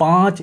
5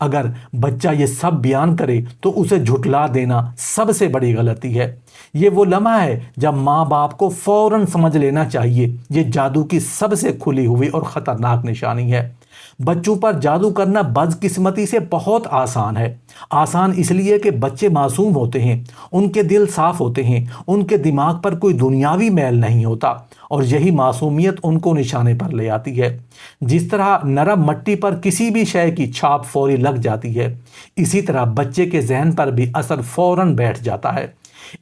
اگر بچہ یہ سب بیان کرے تو اسے جھٹلا دینا سب سے بڑی غلطی ہے۔ یہ وہ لمحہ ہے جب ماں باپ کو فوراً سمجھ لینا چاہیے، یہ جادو کی سب سے کھلی ہوئی اور خطرناک نشانی ہے۔ بچوں پر جادو کرنا بدقسمتی سے بہت آسان ہے۔ آسان اس لیے کہ بچے معصوم ہوتے ہیں، ان کے دل صاف ہوتے ہیں، ان کے دماغ پر کوئی دنیاوی میل نہیں ہوتا، اور یہی معصومیت ان کو نشانے پر لے آتی ہے۔ جس طرح نرم مٹی پر کسی بھی شے کی چھاپ فوری لگ جاتی ہے، اسی طرح بچے کے ذہن پر بھی اثر فوراً بیٹھ جاتا ہے۔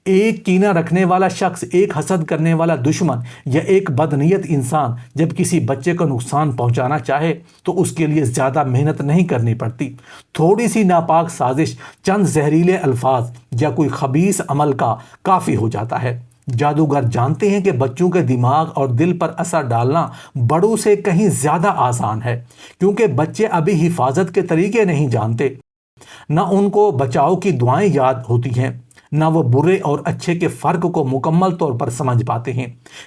ایک کینہ رکھنے والا شخص، ایک حسد کرنے والا دشمن یا ایک بدنیت انسان جب کسی بچے کو نقصان پہنچانا چاہے تو اس کے لیے زیادہ محنت نہیں کرنی پڑتی۔ تھوڑی سی ناپاک سازش، چند زہریلے الفاظ یا کوئی خبیث عمل کا کافی ہو جاتا ہے۔ جادوگر جانتے ہیں کہ بچوں کے دماغ اور دل پر اثر ڈالنا بڑوں سے کہیں زیادہ آسان ہے، کیونکہ بچے ابھی حفاظت کے طریقے نہیں جانتے، نہ ان کو بچاؤ کی دعائیں یاد ہوتی ہیں، نہ وہ برے اور اچھے کے فرق کو مکمل طور پر سمجھ پاتے ہیں۔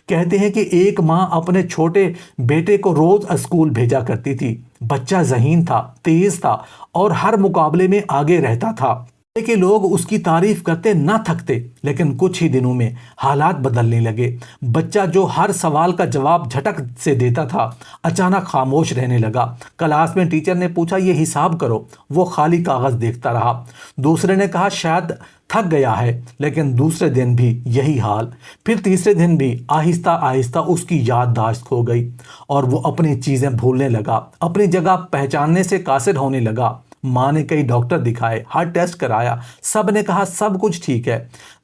کہتے ہیں کہ ایک ماں اپنے چھوٹے بیٹے کو روز اسکول بھیجا کرتی تھی۔ بچہ ذہین تھا، تیز تھا اور ہر مقابلے میں آگے رہتا تھا کہ لوگ اس کی تعریف کرتے نہ تھکتے، لیکن کچھ ہی دنوں میں حالات بدلنے لگے۔ بچہ جو ہر سوال کا جواب جھٹک سے دیتا تھا، اچانک خاموش رہنے لگا۔ کلاس میں ٹیچر نے پوچھا یہ حساب کرو، وہ خالی کاغذ دیکھتا رہا۔ دوسرے نے کہا شاید تھک گیا ہے، لیکن دوسرے دن بھی یہی حال۔ پھر تیسرے دن بھی آہستہ آہستہ اس کی یادداشت کھو گئی اور وہ اپنی چیزیں بھولنے لگا، اپنی جگہ پہچاننے سے قاصر ہونے لگا۔ ماں نے کئی ڈاکٹر دکھائے، ہر ٹیسٹ کرایا، سب نے کہا سب کچھ ٹھیک ہے،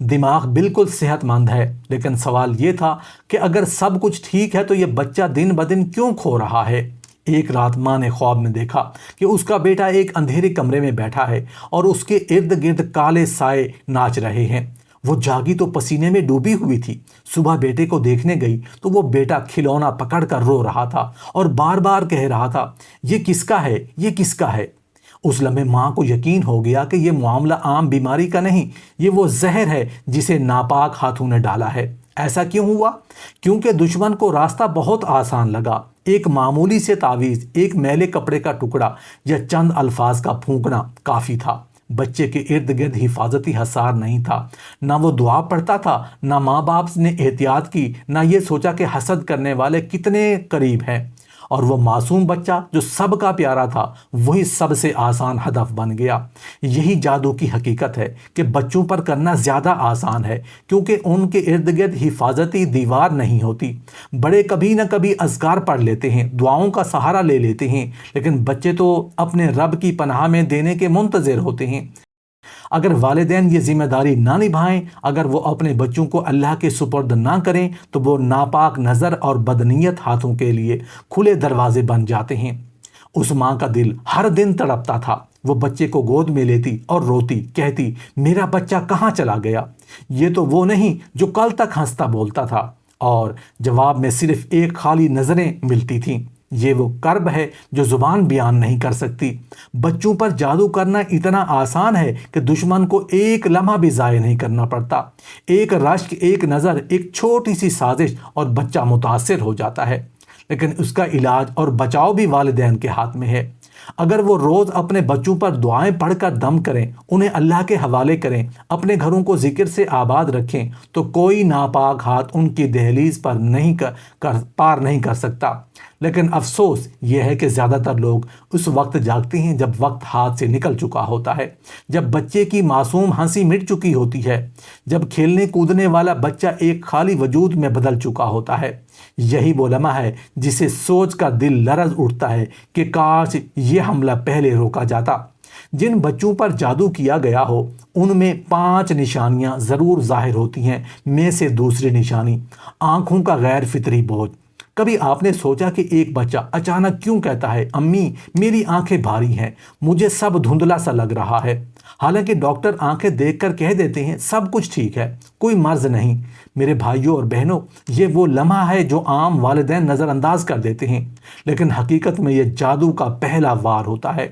دماغ بالکل صحت مند ہے۔ لیکن سوال یہ تھا کہ اگر سب کچھ ٹھیک ہے تو یہ بچہ دن بدن کیوں کھو رہا ہے؟ ایک رات ماں نے خواب میں دیکھا کہ اس کا بیٹا ایک اندھیرے کمرے میں بیٹھا ہے اور اس کے ارد گرد کالے سائے ناچ رہے ہیں۔ وہ جاگی تو پسینے میں ڈوبی ہوئی تھی۔ صبح بیٹے کو دیکھنے گئی تو وہ بیٹا کھلونا پکڑ کر رو رہا تھا اور بار بار کہہ رہا تھا یہ کس کا ہے، یہ کس کا ہے۔ اس لمحے ماں کو یقین ہو گیا کہ یہ معاملہ عام بیماری کا نہیں، یہ وہ زہر ہے جسے ناپاک ہاتھوں نے ڈالا ہے۔ ایسا کیوں ہوا؟ کیونکہ دشمن کو راستہ بہت آسان لگا۔ ایک معمولی سے تعویذ، ایک میلے کپڑے کا ٹکڑا یا چند الفاظ کا پھونکنا کافی تھا۔ بچے کے ارد گرد حفاظتی حصار نہیں تھا، نہ وہ دعا پڑھتا تھا، نہ ماں باپ نے احتیاط کی، نہ یہ سوچا کہ حسد کرنے والے کتنے قریب ہیں۔ اور وہ معصوم بچہ جو سب کا پیارا تھا، وہی سب سے آسان ہدف بن گیا۔ یہی جادو کی حقیقت ہے کہ بچوں پر کرنا زیادہ آسان ہے، کیونکہ ان کے ارد گرد حفاظتی دیوار نہیں ہوتی۔ بڑے کبھی نہ کبھی اذکار پڑھ لیتے ہیں، دعاؤں کا سہارا لے لیتے ہیں، لیکن بچے تو اپنے رب کی پناہ میں دینے کے منتظر ہوتے ہیں۔ اگر والدین یہ ذمہ داری نہ نبھائیں، اگر وہ اپنے بچوں کو اللہ کے سپرد نہ کریں تو وہ ناپاک نظر اور بدنیت ہاتھوں کے لیے کھلے دروازے بن جاتے ہیں۔ اس ماں کا دل ہر دن تڑپتا تھا۔ وہ بچے کو گود میں لیتی اور روتی، کہتی میرا بچہ کہاں چلا گیا؟ یہ تو وہ نہیں جو کل تک ہنستا بولتا تھا، اور جواب میں صرف ایک خالی نظریں ملتی تھیں۔ یہ وہ کرب ہے جو زبان بیان نہیں کر سکتی۔ بچوں پر جادو کرنا اتنا آسان ہے کہ دشمن کو ایک لمحہ بھی ضائع نہیں کرنا پڑتا۔ ایک رشک، ایک نظر، ایک چھوٹی سی سازش اور بچہ متاثر ہو جاتا ہے۔ لیکن اس کا علاج اور بچاؤ بھی والدین کے ہاتھ میں ہے۔ اگر وہ روز اپنے بچوں پر دعائیں پڑھ کر دم کریں، انہیں اللہ کے حوالے کریں، اپنے گھروں کو ذکر سے آباد رکھیں، تو کوئی ناپاک ہاتھ ان کی دہلیز پر پار نہیں کر سکتا۔ لیکن افسوس یہ ہے کہ زیادہ تر لوگ اس وقت جاگتے ہیں جب وقت ہاتھ سے نکل چکا ہوتا ہے، جب بچے کی معصوم ہنسی مٹ چکی ہوتی ہے، جب کھیلنے کودنے والا بچہ ایک خالی وجود میں بدل چکا ہوتا ہے۔ یہی وہ لمحہ ہے جسے سوچ کر دل لرز اٹھتا ہے کہ کاش یہ حملہ پہلے روکا جاتا۔ جن بچوں پر جادو کیا گیا ہو ان میں 5 نشانیاں ضرور ظاہر ہوتی ہیں۔ میں سے دوسری نشانی آنکھوں کا غیر فطری بوجھ۔ کبھی آپ نے سوچا کہ ایک بچہ اچانک کیوں کہتا ہے امی میری آنکھیں بھاری ہیں، مجھے سب دھندلا سا لگ رہا ہے، حالانکہ ڈاکٹر آنکھیں دیکھ کر کہہ دیتے ہیں سب کچھ ٹھیک ہے، کوئی مرض نہیں۔ میرے بھائیوں اور بہنوں، یہ وہ لمحہ ہے جو عام والدین نظر انداز کر دیتے ہیں، لیکن حقیقت میں یہ جادو کا پہلا وار ہوتا ہے۔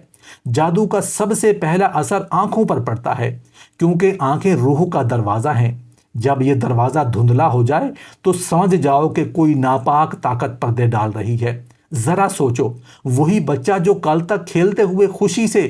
جادو کا سب سے پہلا اثر آنکھوں پر پڑتا ہے، کیونکہ آنکھیں روح کا دروازہ ہیں۔ جب یہ دروازہ دھندلا ہو جائے تو سمجھ جاؤ کہ کوئی ناپاک طاقت پردے ڈال رہی ہے۔ ذرا سوچو، وہی بچہ جو کل تک کھیلتے ہوئے خوشی سے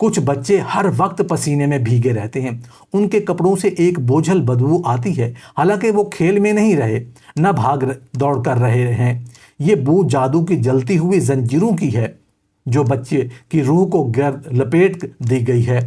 کچھ بچے ہر وقت پسینے میں بھیگے رہتے ہیں، ان کے کپڑوں سے ایک بوجھل بدبو آتی ہے، حالانکہ وہ کھیل میں نہیں رہے، نہ بھاگ دوڑ کر رہے ہیں۔ یہ بو جادو کی جلتی ہوئی زنجیروں کی ہے جو بچے کی روح کو گرد لپیٹ دی گئی ہے۔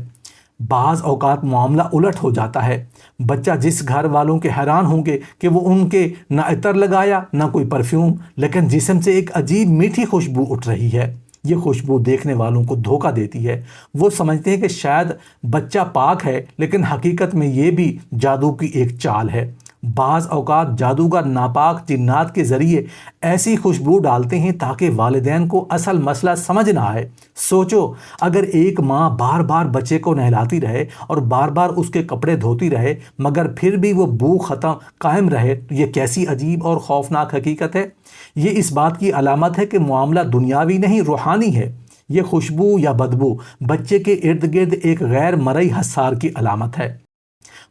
بعض اوقات معاملہ الٹ ہو جاتا ہے۔ بچہ جس گھر والوں کے حیران ہوں گے کہ وہ ان کے نہ عطر لگایا نہ کوئی پرفیوم، لیکن جسم سے ایک عجیب میٹھی خوشبو اٹھ رہی ہے۔ یہ خوشبو دیکھنے والوں کو دھوکہ دیتی ہے۔ وہ سمجھتے ہیں کہ شاید بچہ پاک ہے، لیکن حقیقت میں یہ بھی جادو کی ایک چال ہے۔ بعض اوقات جادوگر ناپاک جنات کے ذریعے ایسی خوشبو ڈالتے ہیں تاکہ والدین کو اصل مسئلہ سمجھ نہ آئے۔ سوچو، اگر ایک ماں بار بار بچے کو نہلاتی رہے اور بار بار اس کے کپڑے دھوتی رہے مگر پھر بھی وہ بو قائم رہے تو یہ کیسی عجیب اور خوفناک حقیقت ہے۔ یہ اس بات کی علامت ہے کہ معاملہ دنیاوی نہیں، روحانی ہے۔ یہ خوشبو یا بدبو بچے کے ارد گرد ایک غیر مرئی حصار کی علامت ہے۔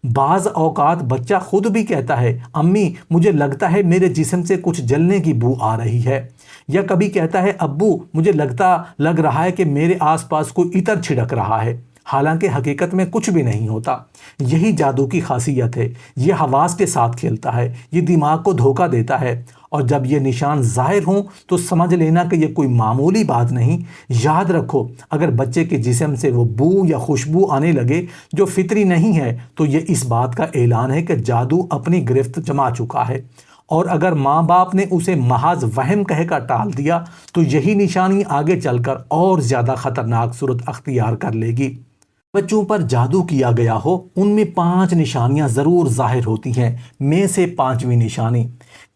بعض اوقات بچہ خود بھی کہتا ہے، امی مجھے لگتا ہے میرے جسم سے کچھ جلنے کی بو آ رہی ہے، یا کبھی کہتا ہے ابو مجھے لگ رہا ہے کہ میرے آس پاس کوئی عطر چھڑک رہا ہے، حالانکہ حقیقت میں کچھ بھی نہیں ہوتا۔ یہی جادو کی خاصیت ہے، یہ حواس کے ساتھ کھیلتا ہے، یہ دماغ کو دھوکہ دیتا ہے، اور جب یہ نشان ظاہر ہوں تو سمجھ لینا کہ یہ کوئی معمولی بات نہیں۔ یاد رکھو، اگر بچے کے جسم سے وہ بو یا خوشبو آنے لگے جو فطری نہیں ہے تو یہ اس بات کا اعلان ہے کہ جادو اپنی گرفت جما چکا ہے، اور اگر ماں باپ نے اسے محض وہم کہہ کر ٹال دیا تو یہی نشانی آگے چل کر اور زیادہ خطرناک صورت اختیار کر لے گی۔ بچوں پر جادو کیا گیا ہو ان میں 5 نشانیاں ضرور ظاہر ہوتی ہیں۔ میں سے 5ویں نشانی،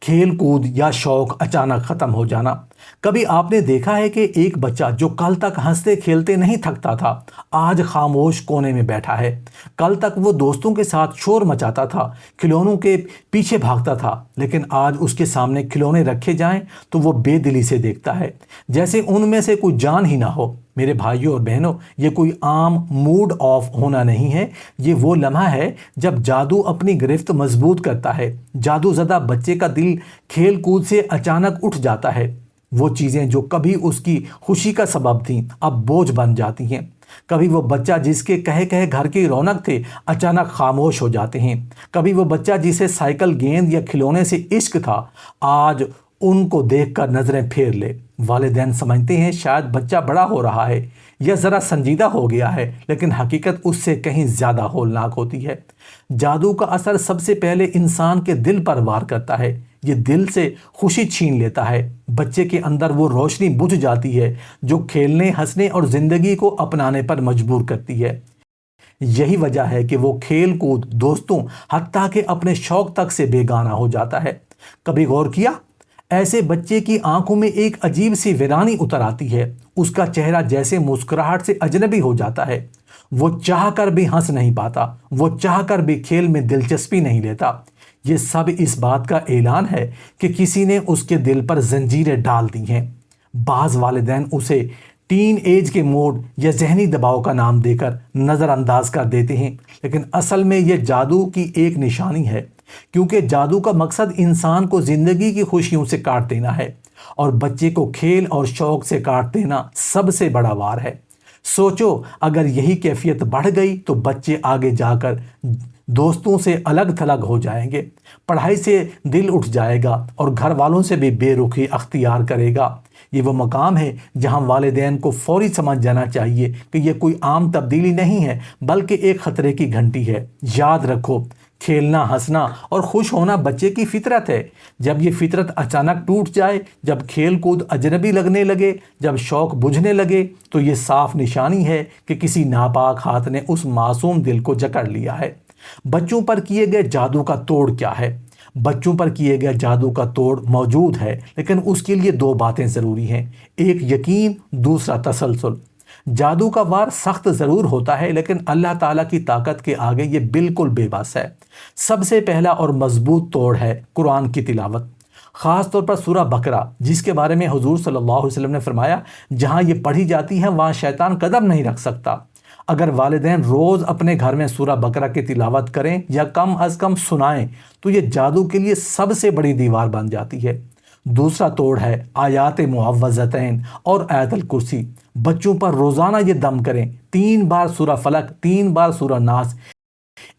کھیل کود یا شوق اچانک ختم ہو جانا۔ کبھی آپ نے دیکھا ہے کہ ایک بچہ جو کل تک ہنستے کھیلتے نہیں تھکتا تھا آج خاموش کونے میں بیٹھا ہے۔ کل تک وہ دوستوں کے ساتھ شور مچاتا تھا، کھلونوں کے پیچھے بھاگتا تھا، لیکن آج اس کے سامنے کھلونے رکھے جائیں تو وہ بے دلی سے دیکھتا ہے، جیسے ان میں سے کوئی جان ہی نہ ہو۔ میرے بھائیوں اور بہنوں، یہ کوئی عام موڈ آف ہونا نہیں ہے، یہ وہ لمحہ ہے جب جادو اپنی گرفت مضبوط کرتا ہے۔ جادو زدہ بچے کا دل کھیل کود سے اچانک اٹھ جاتا ہے۔ وہ چیزیں جو کبھی اس کی خوشی کا سبب تھیں اب بوجھ بن جاتی ہیں۔ کبھی وہ بچہ جس کے کہے کہے گھر کی رونق تھے اچانک خاموش ہو جاتے ہیں۔ کبھی وہ بچہ جسے سائیکل، گیند یا کھلونے سے عشق تھا آج ان کو دیکھ کر نظریں پھیر لے۔ والدین سمجھتے ہیں شاید بچہ بڑا ہو رہا ہے یا ذرا سنجیدہ ہو گیا ہے، لیکن حقیقت اس سے کہیں زیادہ ہولناک ہوتی ہے۔ جادو کا اثر سب سے پہلے انسان کے دل پر وار کرتا ہے۔ یہ دل سے خوشی چھین لیتا ہے۔ بچے کے اندر وہ روشنی بجھ جاتی ہے جو کھیلنے، ہنسنے اور زندگی کو اپنانے پر مجبور کرتی ہے۔ یہی وجہ ہے کہ وہ کھیل کود، دوستوں، حتیٰ کہ اپنے شوق تک سے بیگانہ ہو جاتا ہے۔ کبھی غور کیا؟ ایسے بچے کی آنکھوں میں ایک عجیب سی ویرانی اتر آتی ہے، اس کا چہرہ جیسے مسکراہٹ سے اجنبی ہو جاتا ہے۔ وہ چاہ کر بھی ہنس نہیں پاتا، وہ چاہ کر بھی کھیل میں دلچسپی نہیں لیتا۔ یہ سب اس بات کا اعلان ہے کہ کسی نے اس کے دل پر زنجیریں ڈال دی ہیں۔ بعض والدین اسے ٹین ایج کے موڈ یا ذہنی دباؤ کا نام دے کر نظر انداز کر دیتے ہیں، لیکن اصل میں یہ جادو کی ایک نشانی ہے، کیونکہ جادو کا مقصد انسان کو زندگی کی خوشیوں سے کاٹ دینا ہے، اور بچے کو کھیل اور شوق سے کاٹ دینا سب سے بڑا وار ہے۔ سوچو، اگر یہی کیفیت بڑھ گئی تو بچے آگے جا کر دوستوں سے الگ تھلگ ہو جائیں گے، پڑھائی سے دل اٹھ جائے گا اور گھر والوں سے بھی بے رخی اختیار کرے گا۔ یہ وہ مقام ہے جہاں والدین کو فوری سمجھ جانا چاہیے کہ یہ کوئی عام تبدیلی نہیں ہے بلکہ ایک خطرے کی گھنٹی ہے۔ یاد رکھو، کھیلنا، ہنسنا اور خوش ہونا بچے کی فطرت ہے۔ جب یہ فطرت اچانک ٹوٹ جائے، جب کھیل کود اجنبی لگنے لگے، جب شوق بجھنے لگے، تو یہ صاف نشانی ہے کہ کسی ناپاک ہاتھ نے اس معصوم دل کو جکڑ لیا ہے۔ بچوں پر کیے گئے جادو کا توڑ کیا ہے؟ بچوں پر کیے گئے جادو کا توڑ موجود ہے، لیکن اس کے لیے 2 باتیں ضروری ہیں، ایک یقین، دوسرا تسلسل۔ جادو کا وار سخت ضرور ہوتا ہے، لیکن اللہ تعالیٰ کی طاقت کے آگے یہ بالکل بے بس ہے۔ سب سے پہلا اور مضبوط توڑ ہے قرآن کی تلاوت، خاص طور پر سورہ بقرہ، جس کے بارے میں حضور صلی اللہ علیہ وسلم نے فرمایا جہاں یہ پڑھی جاتی ہے وہاں شیطان قدم نہیں رکھ سکتا۔ اگر والدین روز اپنے گھر میں سورہ بقرہ کی تلاوت کریں یا کم از کم سنائیں تو یہ جادو کے لیے سب سے بڑی دیوار بن جاتی ہے۔ دوسرا توڑ ہے آیات معوذتین اور آیت الکرسی۔ بچوں پر روزانہ یہ دم کریں، 3 بار سورہ فلق، 3 بار سورہ ناس،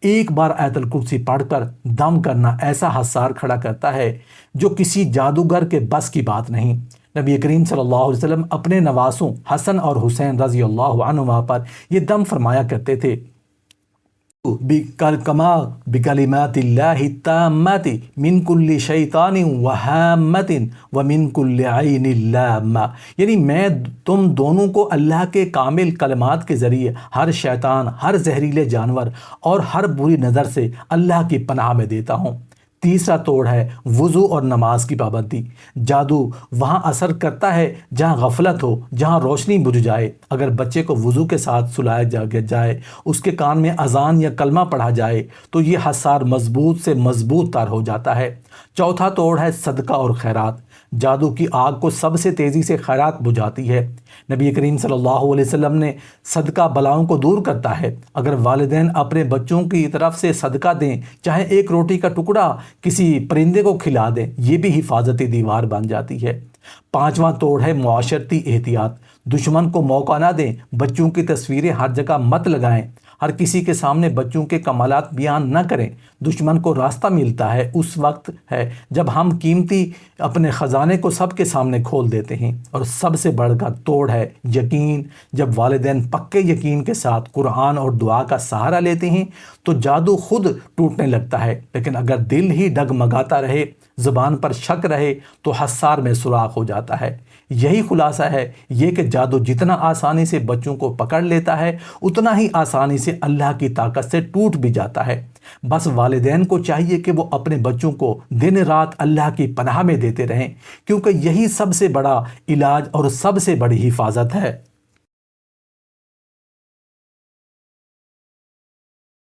1 بار آیت الکرسی پڑھ کر دم کرنا ایسا حصار کھڑا کرتا ہے جو کسی جادوگر کے بس کی بات نہیں۔ نبی کریم صلی اللہ علیہ وسلم اپنے نواسوں حسن اور حسین رضی اللہ عنہما پر یہ دم فرمایا کرتے تھے، بکلمات اللہ التامات من کل شیطان وہامت ومن کل عین لامہ، یعنی میں تم دونوں کو اللہ کے کامل کلمات کے ذریعے ہر شیطان، ہر زہریلے جانور اور ہر بری نظر سے اللہ کی پناہ میں دیتا ہوں۔ تیسرا توڑ ہے وضو اور نماز کی پابندی۔ جادو وہاں اثر کرتا ہے جہاں غفلت ہو، جہاں روشنی بجھ جائے۔ اگر بچے کو وضو کے ساتھ سلایا جائے، اس کے کان میں اذان یا کلمہ پڑھا جائے تو یہ حصار مضبوط سے مضبوط تر ہو جاتا ہے۔ چوتھا توڑ ہے صدقہ اور خیرات۔ جادو کی آگ کو سب سے تیزی سے خیرات بجھاتی ہے۔ نبی کریم صلی اللہ علیہ وسلم نے صدقہ بلاؤں کو دور کرتا ہے۔ اگر والدین اپنے بچوں کی طرف سے صدقہ دیں، چاہے 1 روٹی کا ٹکڑا کسی پرندے کو کھلا دیں، یہ بھی حفاظتی دیوار بن جاتی ہے۔ 5واں توڑ ہے معاشرتی احتیاط۔ دشمن کو موقع نہ دیں، بچوں کی تصویریں ہر جگہ مت لگائیں، ہر کسی کے سامنے بچوں کے کمالات بیان نہ کریں۔ دشمن کو راستہ ملتا ہے اس وقت ہے جب ہم قیمتی اپنے خزانے کو سب کے سامنے کھول دیتے ہیں۔ اور سب سے بڑھ کر توڑ ہے یقین۔ جب والدین پکے یقین کے ساتھ قرآن اور دعا کا سہارا لیتے ہیں تو جادو خود ٹوٹنے لگتا ہے، لیکن اگر دل ہی ڈگمگاتا رہے، زبان پر شک رہے تو حصار میں سوراخ ہو جاتا ہے۔ یہی خلاصہ ہے یہ کہ جادو جتنا آسانی سے بچوں کو پکڑ لیتا ہے، اتنا ہی آسانی سے اللہ کی طاقت سے ٹوٹ بھی جاتا ہے۔ بس والدین کو چاہیے کہ وہ اپنے بچوں کو دن رات اللہ کی پناہ میں دیتے رہیں، کیونکہ یہی سب سے بڑا علاج اور سب سے بڑی حفاظت ہے۔